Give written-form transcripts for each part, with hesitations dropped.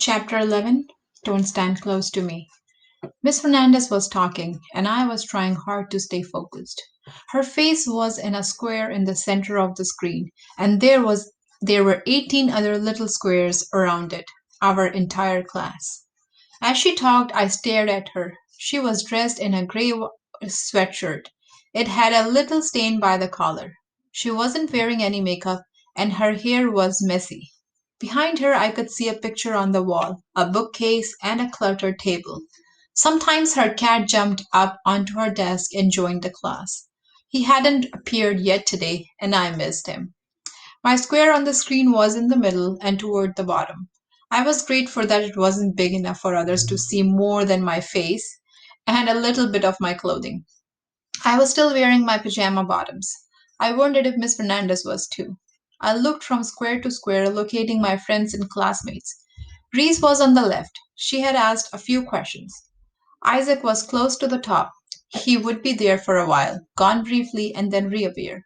Chapter 11. Don't Stand Close to Me. Miss Fernandez was talking, and I was trying hard to stay focused. Her face was in a square in the center of the screen, and there were 18 other little squares around it, our entire class. As she talked, I stared at her. She was dressed in a gray sweatshirt. It had a little stain by the collar. She wasn't wearing any makeup, and her hair was messy. Behind her, I could see a picture on the wall, a bookcase, and a cluttered table. Sometimes her cat jumped up onto her desk and joined the class. He hadn't appeared yet today, and I missed him. My square on the screen was in the middle and toward the bottom. I was grateful that it wasn't big enough for others to see more than my face and a little bit of my clothing. I was still wearing my pajama bottoms. I wondered if Miss Fernandez was too. I looked from square to square, locating my friends and classmates. Reese was on the left. She had asked a few questions. Isaac was close to the top. He would be there for a while, gone briefly, and then reappear.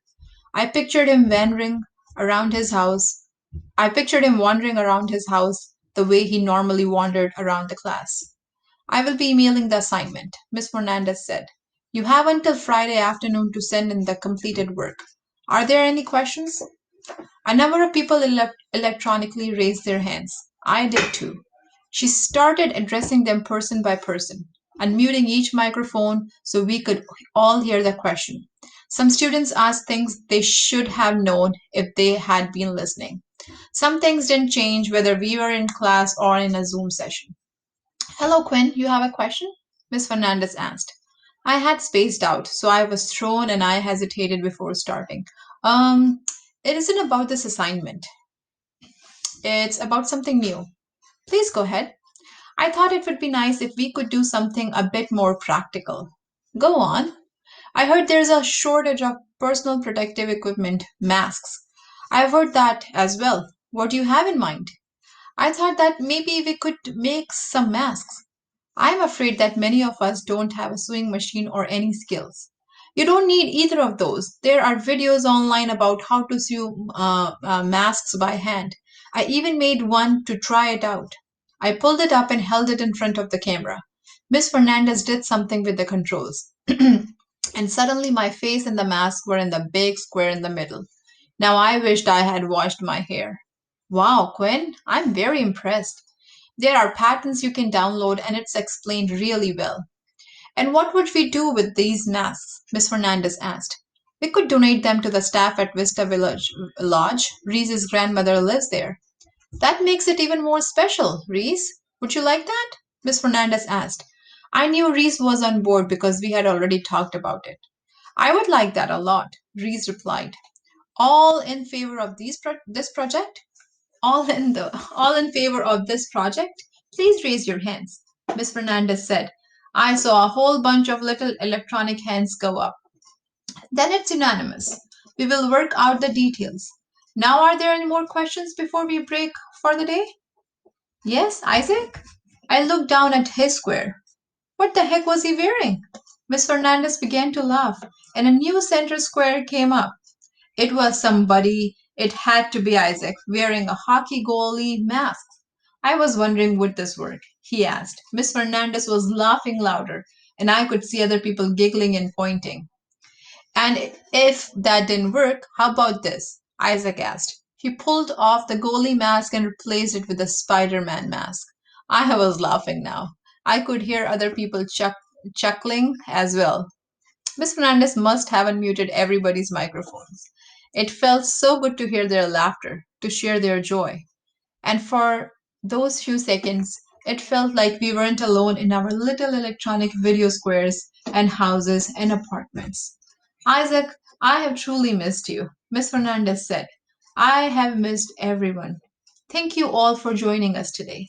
I pictured him wandering around his house. I pictured him wandering around his house the way he normally wandered around the class. I will be emailing the assignment, Miss Fernandez said. You have until Friday afternoon to send in the completed work. Are there any questions? A number of people electronically raised their hands. I did too. She started addressing them person by person, unmuting each microphone so we could all hear the question. Some students asked things they should have known if they had been listening. Some things didn't change whether we were in class or in a Zoom session. Hello, Quinn, you have a question? Miss Fernandez asked. I had spaced out, so I was thrown and I hesitated before starting. Um, it isn't about this assignment. It's about something new. Please go ahead. I thought it would be nice if we could do something a bit more practical. Go on. I heard there's a shortage of personal protective equipment, masks. I've heard that as well. What do you have in mind? I thought that maybe we could make some masks. I'm afraid that many of us don't have a sewing machine or any skills. You don't need either of those. There are videos online about how to sew masks by hand. I even made one to try it out. I pulled it up and held it in front of the camera. Miss Fernandez did something with the controls. And suddenly my face and the mask were in the big square in the middle. Now I wished I had washed my hair. Wow, Quinn, I'm very impressed. There are patterns you can download and it's explained really well. And what would we do with these masks? Miss Fernandez asked. We could donate them to the staff at Vista Village Lodge. Reese's grandmother lives there. That makes it even more special, Reese. Would you like that? Miss Fernandez asked. I knew Reese was on board because we had already talked about it. I would like that a lot, Reese replied. All in favor of this project? All in favor of this project? Please raise your hands, Miss Fernandez said. I saw a whole bunch of little electronic hands go up. Then it's unanimous. We will work out the details. Now, are there any more questions before we break for the day? Yes, Isaac? I looked down at his square. What the heck was he wearing? Miss Fernandez began to laugh, and a new center square came up. It was somebody, it had to be Isaac, wearing a hockey goalie mask. I was wondering would this work, he asked. Miss Fernandez was laughing louder, and I could see other people giggling and pointing. And if that didn't work, how about this? Isaac asked. He pulled off the goalie mask and replaced it with a Spider Man mask. I was laughing now. I could hear other people chuckling as well. Miss Fernandez must have unmuted everybody's microphones. It felt so good to hear their laughter, to share their joy. And for those few seconds, it felt like we weren't alone in our little electronic video squares and houses and apartments. Isaac, I have truly missed you, Miss Fernandez said. I have missed everyone. Thank you all for joining us today.